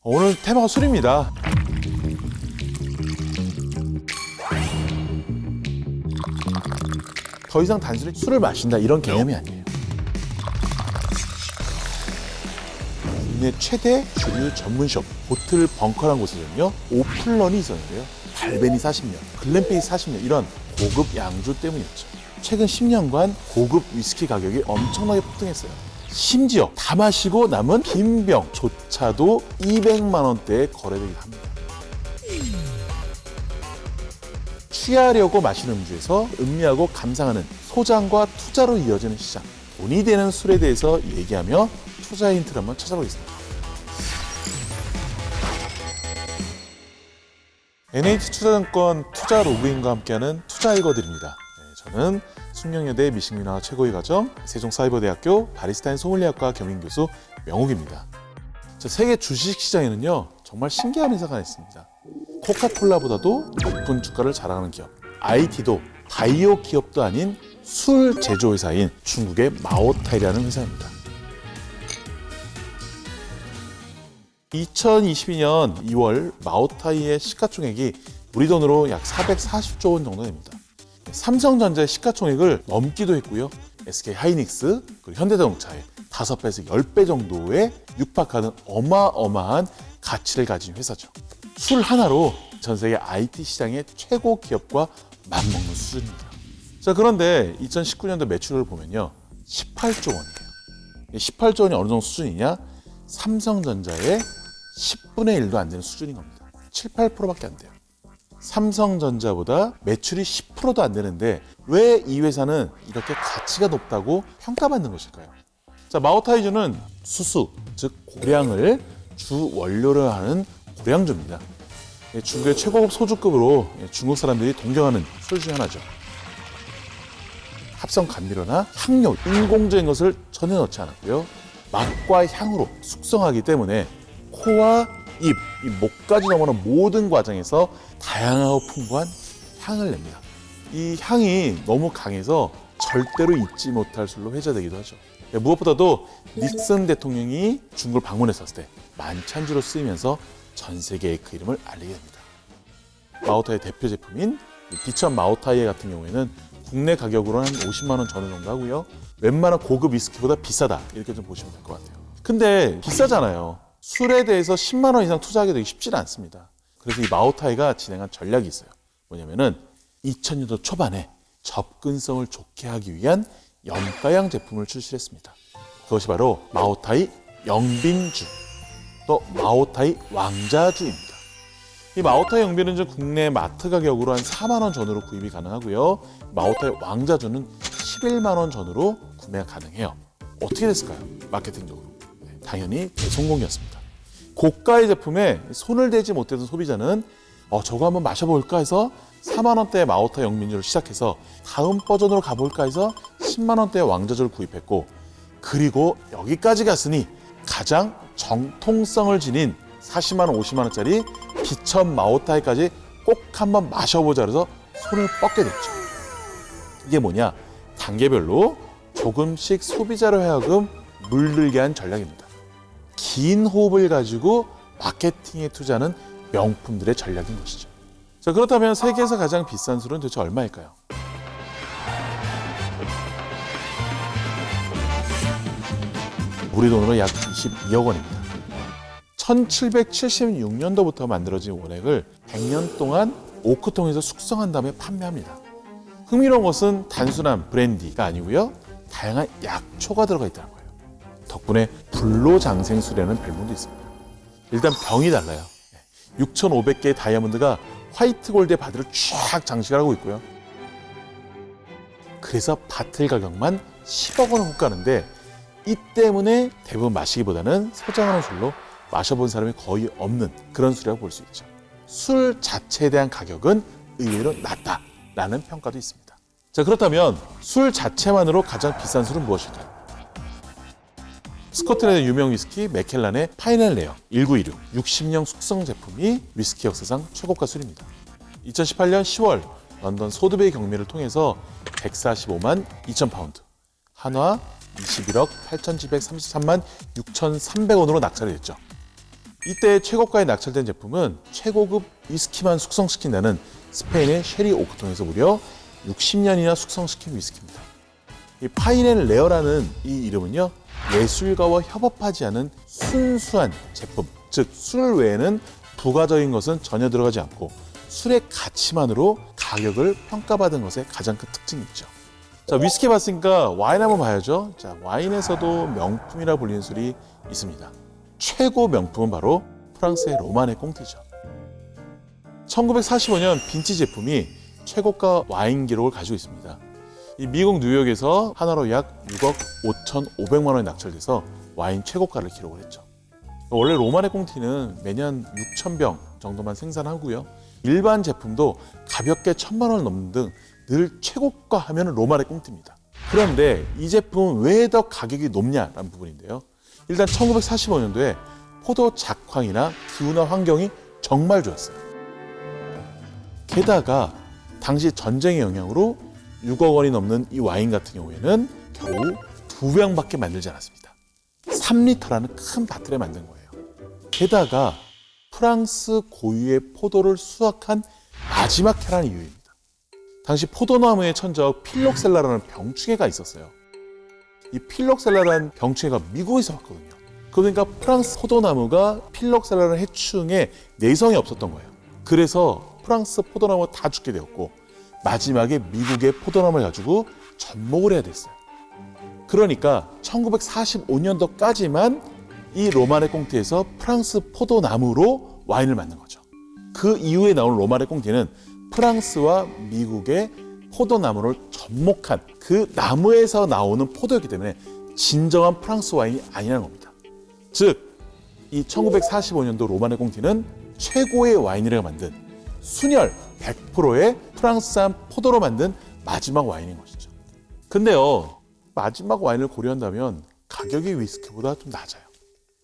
오늘 테마가 술입니다. 더 이상 단순히 술을 마신다 이런 개념이 아니에요. 국내 최대 주류 전문숍 보틀 벙커라는 곳에는요 오플런이 있었는데요. 발베니 40년, 글램페이 40년 이런 고급 양주 때문이었죠. 최근 10년간 고급 위스키 가격이 엄청나게 폭등했어요. 심지어 다 마시고 남은 빈 병조차도 200만 원대에 거래되기도 합니다. 취하려고 마시는 음주에서 음미하고 감상하는 소장과 투자로 이어지는 시장. 돈이 되는 술에 대해서 얘기하며 투자 힌트를 한번 찾아보겠습니다. NH투자증권 투자 로그인과 함께하는 투자 읽어드립니다. 저는 숙명여대 미식문화 최고위 과정 세종사이버대학교 바리스타인 소믈리아과 겸임교수 명욱입니다. 세계 주식시장에는요 정말 신기한 회사가 있습니다. 코카콜라보다도 높은 주가를 자랑하는 기업, IT도 바이오 기업도 아닌 술 제조회사인 중국의 마오타이라는 회사입니다. 2022년 2월 마오타이의 시가총액이 우리 돈으로 약 440조 원 정도 됩니다. 삼성전자의 시가총액을 넘기도 했고요. SK하이닉스, 그리고 현대자동차의 5배에서 10배 정도에 육박하는 어마어마한 가치를 가진 회사죠. 술 하나로 전 세계 IT 시장의 최고 기업과 맞먹는 수준입니다. 자, 그런데 2019년도 매출을 보면요. 18조 원이에요. 18조 원이 어느 정도 수준이냐? 삼성전자의 10분의 1도 안 되는 수준인 겁니다. 7, 8%밖에 안 돼요. 삼성전자보다 매출이 10%도 안 되는데 왜 이 회사는 이렇게 가치가 높다고 평가받는 것일까요? 자, 마오타이주는 수수, 즉 고량을 주 원료로 하는 고량주입니다. 중국의 최고급 소주급으로 중국 사람들이 동경하는 술 중 하나죠. 합성 감미료나 향료, 인공적인 것을 전혀 넣지 않았고요. 맛과 향으로 숙성하기 때문에 코와 입, 이 목까지 넘어오는 모든 과정에서 다양하고 풍부한 향을 냅니다. 이 향이 너무 강해서 절대로 잊지 못할 술로 회자되기도 하죠. 무엇보다도 닉슨 대통령이 중국을 방문했었을 때 만찬주로 쓰이면서 전 세계에 그 이름을 알리게 됩니다. 마오타이의 대표 제품인 디천 마오타이 같은 경우에는 국내 가격으로 한 50만 원 전후 정도 하고요. 웬만한 고급 위스키보다 비싸다 이렇게 좀 보시면 될 것 같아요. 근데 비싸잖아요. 술에 대해서 10만 원 이상 투자하기 되게 쉽지는 않습니다. 그래서 이 마오타이가 진행한 전략이 있어요. 뭐냐면은 2000년도 초반에 접근성을 좋게 하기 위한 염가향 제품을 출시했습니다. 그것이 바로 마오타이 영빈주, 또 마오타이 왕자주입니다. 이 마오타이 영빈주는 국내 마트 가격으로 한 4만 원 전후로 구입이 가능하고요. 마오타이 왕자주는 11만 원 전후로 구매가 가능해요. 어떻게 됐을까요? 마케팅적으로. 당연히 대성공이었습니다. 고가의 제품에 손을 대지 못했던 소비자는 저거 한번 마셔볼까 해서 4만 원대의 마오타이 영빈주를 시작해서 다음 버전으로 가볼까 해서 10만 원대의 왕자주를 구입했고, 그리고 여기까지 갔으니 가장 정통성을 지닌 40만 원, 50만 원짜리 디천 마오타이까지 꼭 한번 마셔보자 그래서 손을 뻗게 됐죠. 이게 뭐냐? 단계별로 조금씩 소비자로 하여금 물들게 한 전략입니다. 긴 호흡을 가지고 마케팅에 투자하는 명품들의 전략인 것이죠. 자, 그렇다면 세계에서 가장 비싼 술은 도대체 얼마일까요? 우리 돈으로 약 22억 원입니다. 1776년도부터 만들어진 원액을 100년 동안 오크통에서 숙성한 다음에 판매합니다. 흥미로운 것은 단순한 브랜디가 아니고요. 다양한 약초가 들어가 있다는 거예요. 덕분에 불로장생술이라는 별명도 있습니다. 일단 병이 달라요. 6,500개의 다이아몬드가 화이트 골드의 바디를 쫙 장식을 하고 있고요. 그래서 바틀 가격만 10억 원을 호가하는데, 이 때문에 대부분 마시기보다는 소장하는 술로 마셔본 사람이 거의 없는 그런 술이라고 볼 수 있죠. 술 자체에 대한 가격은 의외로 낮다라는 평가도 있습니다. 자, 그렇다면 술 자체만으로 가장 비싼 술은 무엇일까요? 스코틀랜드 유명 위스키 맥켈란의 파이널 레어 1916 60년 숙성 제품이 위스키 역사상 최고가 술입니다. 2018년 10월 런던 소드베이 경매를 통해서 145만 2천 파운드, 한화 21억 8,733만 6,300원으로 낙찰이 됐죠. 이때 최고가에 낙찰된 제품은 최고급 위스키만 숙성시킨다는 스페인의 쉐리 오크통에서 무려 60년이나 숙성시킨 위스키입니다. 이 파인 앤 레어라는 이 이름은요, 예술가와 협업하지 않은 순수한 제품, 즉 술 외에는 부가적인 것은 전혀 들어가지 않고 술의 가치만으로 가격을 평가받은 것의 가장 큰 특징이 있죠. 자, 위스키 봤으니까 와인 한번 봐야죠. 자, 와인에서도 명품이라 불리는 술이 있습니다. 최고 명품은 바로 프랑스의 로마네 꽁티죠. 1945년 빈치 제품이 최고가 와인 기록을 가지고 있습니다. 이 미국 뉴욕에서 하나로 약 6억 5,500만 원에 낙찰돼서 와인 최고가를 기록을 했죠. 원래 로마네 꽁티는 매년 6,000병 정도만 생산하고요. 일반 제품도 가볍게 1,000만 원을 넘는 등 늘 최고가 하면 로마네 꽁티입니다. 그런데 이 제품은 왜 더 가격이 높냐라는 부분인데요. 일단 1945년도에 포도 작황이나 기후나 환경이 정말 좋았어요. 게다가 당시 전쟁의 영향으로 6억 원이 넘는 이 와인 같은 경우에는 겨우 2병밖에 만들지 않았습니다. 3리터라는 큰 바틀에 만든 거예요. 게다가 프랑스 고유의 포도를 수확한 마지막 해라는 이유입니다. 당시 포도나무의 천적 필록셀라라는 병충해가 있었어요. 이 필록셀라라는 병충해가 미국에서 왔거든요. 그러니까 프랑스 포도나무가 필록셀라라는 해충에 내성이 없었던 거예요. 그래서 프랑스 포도나무가 다 죽게 되었고 마지막에 미국의 포도나무를 가지고 접목을 해야 됐어요. 그러니까 1945년도까지만 이 로마네 꽁티에서 프랑스 포도나무로 와인을 만든 거죠. 그 이후에 나온 로마네 꽁티는 프랑스와 미국의 포도나무를 접목한 그 나무에서 나오는 포도였기 때문에 진정한 프랑스 와인이 아니라는 겁니다. 즉, 이 1945년도 로마네 꽁티는 최고의 와인이라고 만든 순혈 100%의 프랑스산 포도로 만든 마지막 와인인 것이죠. 근데요, 마지막 와인을 고려한다면 가격이 위스키보다 좀 낮아요.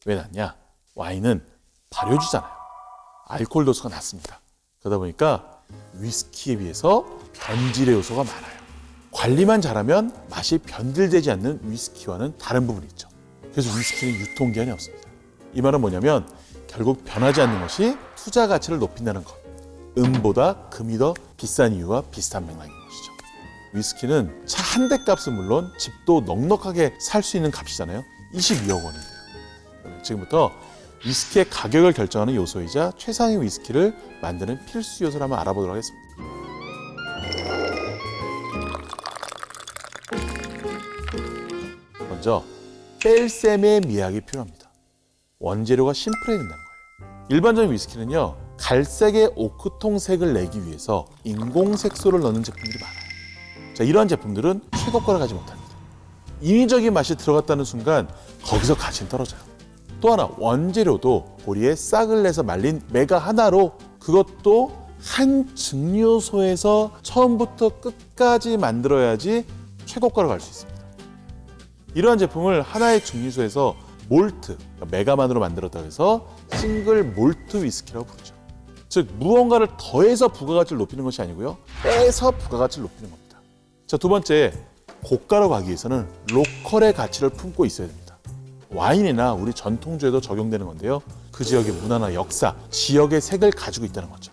왜 낮냐? 와인은 발효주잖아요. 알코올 도수가 낮습니다. 그러다 보니까 위스키에 비해서 변질의 요소가 많아요. 관리만 잘하면 맛이 변질되지 않는 위스키와는 다른 부분이 있죠. 그래서 위스키는 유통기한이 없습니다. 이 말은 뭐냐면 결국 변하지 않는 것이 투자 가치를 높인다는 것. 은보다 금이 더 비싼 이유와 비슷한 맥락인 것이죠. 위스키는 차 한 대 값은 물론 집도 넉넉하게 살 수 있는 값이잖아요. 22억 원인데요. 지금부터 위스키의 가격을 결정하는 요소이자 최상의 위스키를 만드는 필수 요소를 한번 알아보도록 하겠습니다. 먼저 뺄셈의 미학이 필요합니다. 원재료가 심플해야 된다는 거예요. 일반적인 위스키는요, 갈색의 오크통 색을 내기 위해서 인공 색소를 넣는 제품들이 많아요. 자, 이러한 제품들은 최고가를 가지 못합니다. 인위적인 맛이 들어갔다는 순간 거기서 가치는 떨어져요. 또 하나, 원재료도 보리에 싹을 내서 말린 메가 하나로, 그것도 한 증류소에서 처음부터 끝까지 만들어야지 최고가로 갈 수 있습니다. 이러한 제품을 하나의 증류소에서 몰트, 그러니까 메가만으로 만들었다고 해서 싱글 몰트 위스키라고 부르죠. 즉, 무언가를 더해서 부가가치를 높이는 것이 아니고요, 빼서 부가가치를 높이는 겁니다. 자, 두 번째, 고가로 가기 위해서는 로컬의 가치를 품고 있어야 됩니다. 와인이나 우리 전통주에도 적용되는 건데요, 그 지역의 문화나 역사, 지역의 색을 가지고 있다는 거죠.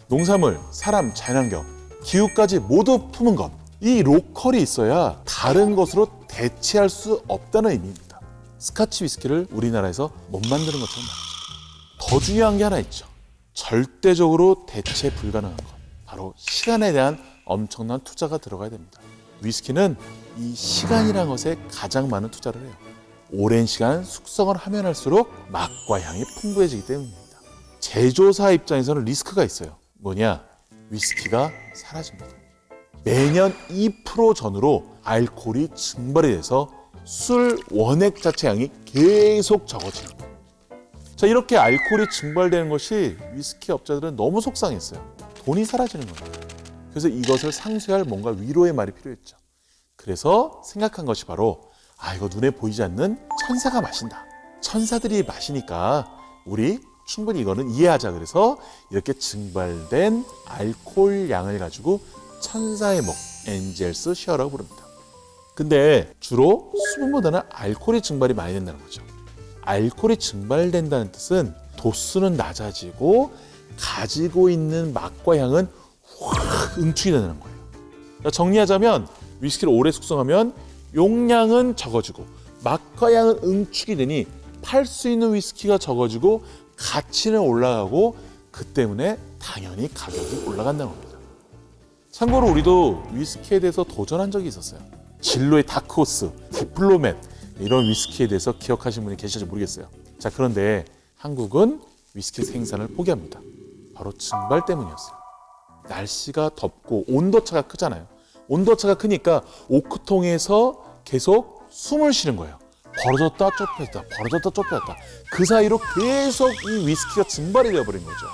농산물, 사람, 자연환경, 기후까지 모두 품은 것, 이 로컬이 있어야 다른 것으로 대체할 수 없다는 의미입니다. 스카치 위스키를 우리나라에서 못 만드는 것처럼 말이죠. 더 중요한 게 하나 있죠. 절대적으로 대체 불가능한 것, 바로 시간에 대한 엄청난 투자가 들어가야 됩니다. 위스키는 이 시간이라는 것에 가장 많은 투자를 해요. 오랜 시간 숙성을 하면 할수록 맛과 향이 풍부해지기 때문입니다. 제조사 입장에서는 리스크가 있어요. 뭐냐? 위스키가 사라집니다. 매년 2% 전후로 알코올이 증발이 돼서 술 원액 자체 양이 계속 적어집니다. 자, 이렇게 알코올이 증발되는 것이 위스키 업자들은 너무 속상했어요. 돈이 사라지는 거예요. 그래서 이것을 상쇄할 뭔가 위로의 말이 필요했죠. 그래서 생각한 것이 바로, 이거 눈에 보이지 않는 천사가 마신다. 천사들이 마시니까 우리 충분히 이거는 이해하자. 그래서 이렇게 증발된 알코올 양을 가지고 천사의 목, 엔젤스 쉐어라고 부릅니다. 근데 주로 수분보다는 알코올이 증발이 많이 된다는 거죠. 알코올이 증발된다는 뜻은 도수는 낮아지고 가지고 있는 맛과 향은 확 응축이 되는 거예요. 그러니까 정리하자면 위스키를 오래 숙성하면 용량은 적어지고 맛과 향은 응축이 되니 팔 수 있는 위스키가 적어지고 가치는 올라가고 그 때문에 당연히 가격이 올라간다는 겁니다. 참고로 우리도 위스키에 대해서 도전한 적이 있었어요. 진로의 다크호스, 디플로맷 이런 위스키에 대해서 기억하시는 분이 계실지 모르겠어요. 자, 그런데 한국은 위스키 생산을 포기합니다. 바로 증발 때문이었어요. 날씨가 덥고 온도차가 크잖아요. 온도차가 크니까 오크통에서 계속 숨을 쉬는 거예요. 벌어졌다 좁혀졌다 벌어졌다 좁혀졌다. 그 사이로 계속 이 위스키가 증발이 되어버린 거죠.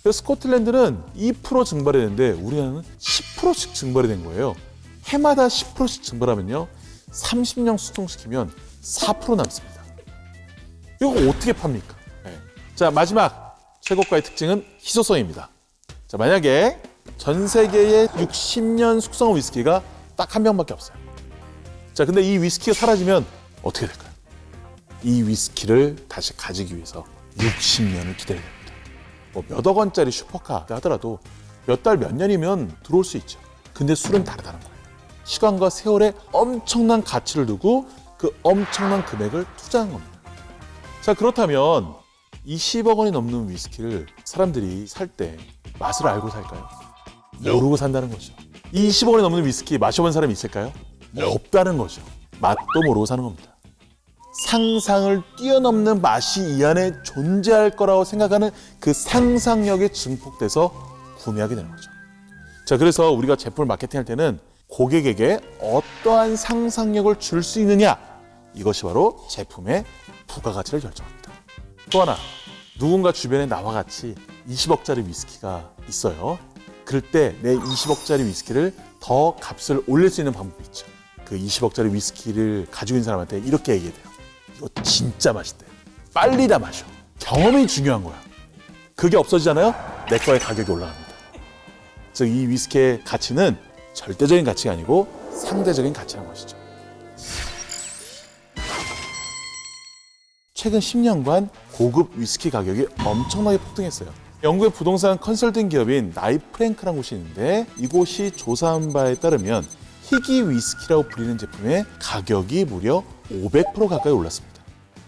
그래서 스코틀랜드는 2% 증발이 됐는데 우리나라는 10%씩 증발이 된 거예요. 해마다 10%씩 증발하면요 30년 숙성시키면 4% 남습니다. 이거 어떻게 팝니까? 네. 자, 마지막 최고가의 특징은 희소성입니다. 자, 만약에 전 세계에 60년 숙성한 위스키가 딱 한 병밖에 없어요. 자, 근데 이 위스키가 사라지면 어떻게 될까요? 이 위스키를 다시 가지기 위해서 60년을 기다려야 됩니다. 뭐 몇억 원짜리 슈퍼카 하더라도 몇 달 몇 년이면 들어올 수 있죠. 근데 술은 다르다는 거예요. 시간과 세월에 엄청난 가치를 두고 그 엄청난 금액을 투자한 겁니다. 자, 그렇다면 20억 원이 넘는 위스키를 사람들이 살 때 맛을 알고 살까요? 모르고 산다는 거죠. 20억 원이 넘는 위스키 마셔본 사람이 있을까요? 없다는 거죠. 맛도 모르고 사는 겁니다. 상상을 뛰어넘는 맛이 이 안에 존재할 거라고 생각하는 그 상상력에 증폭돼서 구매하게 되는 거죠. 자, 그래서 우리가 제품을 마케팅할 때는 고객에게 어떠한 상상력을 줄 수 있느냐, 이것이 바로 제품의 부가가치를 결정합니다. 또 하나, 누군가 주변에 나와 같이 20억짜리 위스키가 있어요. 그럴 때 내 20억짜리 위스키를 더 값을 올릴 수 있는 방법이 있죠. 그 20억짜리 위스키를 가지고 있는 사람한테 이렇게 얘기해야 돼요. 이거 진짜 맛있대. 빨리 다 마셔. 경험이 중요한 거야. 그게 없어지잖아요? 내 거의 가격이 올라갑니다. 즉, 이 위스키의 가치는 절대적인 가치가 아니고 상대적인 가치라는 것이죠. 최근 10년간 고급 위스키 가격이 엄청나게 폭등했어요. 영국의 부동산 컨설팅 기업인 나이프랭크라는 곳이 있는데 이곳이 조사한 바에 따르면 희귀 위스키라고 불리는 제품의 가격이 무려 500% 가까이 올랐습니다.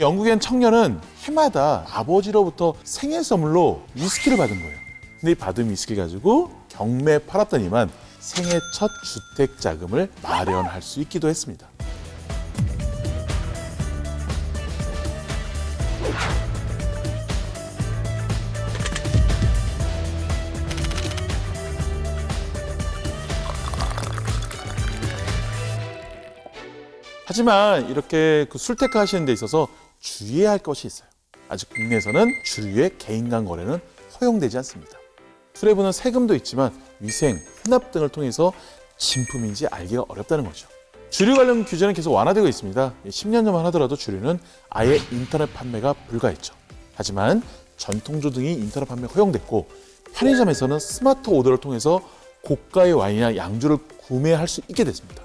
영국엔 청년은 해마다 아버지로부터 생일 선물로 위스키를 받은 거예요. 근데 이 받은 위스키 가지고 경매에 팔았더니만 생애 첫 주택 자금을 마련할 수 있기도 했습니다. 하지만 이렇게 그 술테크 하시는 데 있어서 주의해야 할 것이 있어요. 아직 국내에서는 주류의 개인 간 거래는 허용되지 않습니다. 술에 부는 세금도 있지만 위생, 혼합 등을 통해서 진품인지 알기가 어렵다는 거죠. 주류 관련 규제는 계속 완화되고 있습니다. 10년 전만 하더라도 주류는 아예 인터넷 판매가 불가했죠. 하지만 전통주 등이 인터넷 판매 허용됐고 편의점에서는 스마트 오더를 통해서 고가의 와인이나 양주를 구매할 수 있게 됐습니다.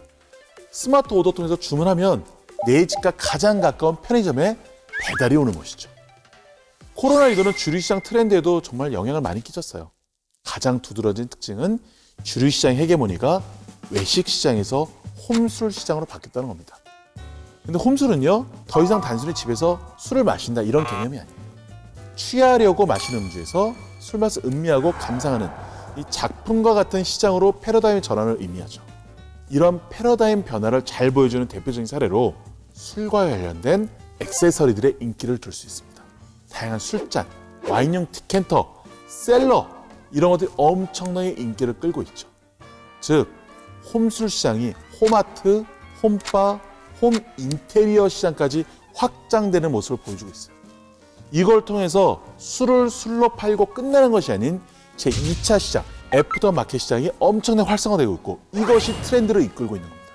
스마트 오더 통해서 주문하면 내 집과 가장 가까운 편의점에 배달이 오는 것이죠. 코로나19는 주류시장 트렌드에도 정말 영향을 많이 끼쳤어요. 가장 두드러진 특징은 주류시장의 헤게모니가 외식시장에서 홈술 시장으로 바뀌었다는 겁니다. 근데 홈술은요, 더 이상 단순히 집에서 술을 마신다 이런 개념이 아니에요. 취하려고 마시는 음주에서 술맛을 음미하고 감상하는 이 작품과 같은 시장으로 패러다임의 전환을 의미하죠. 이런 패러다임 변화를 잘 보여주는 대표적인 사례로 술과 관련된 액세서리들의 인기를 둘 수 있습니다. 다양한 술잔, 와인용 디캔터, 셀러 이런 것들이 엄청나게 인기를 끌고 있죠. 즉, 홈술 시장이 홈아트, 홈바, 홈인테리어 시장까지 확장되는 모습을 보여주고 있어요. 이걸 통해서 술을 술로 팔고 끝나는 것이 아닌 제2차 시장, 애프터 마켓 시장이 엄청나게 활성화되고 있고 이것이 트렌드를 이끌고 있는 겁니다.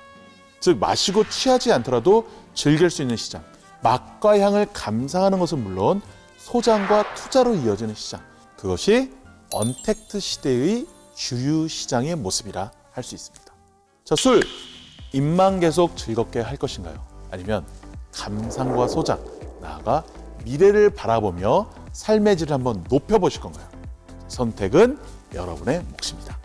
즉, 마시고 취하지 않더라도 즐길 수 있는 시장, 맛과 향을 감상하는 것은 물론 소장과 투자로 이어지는 시장, 그것이 언택트 시대의 주류 시장의 모습이라 할 수 있습니다. 자, 술, 입만 계속 즐겁게 할 것인가요? 아니면 감상과 소장, 나아가 미래를 바라보며 삶의 질을 한번 높여보실 건가요? 선택은 여러분의 몫입니다.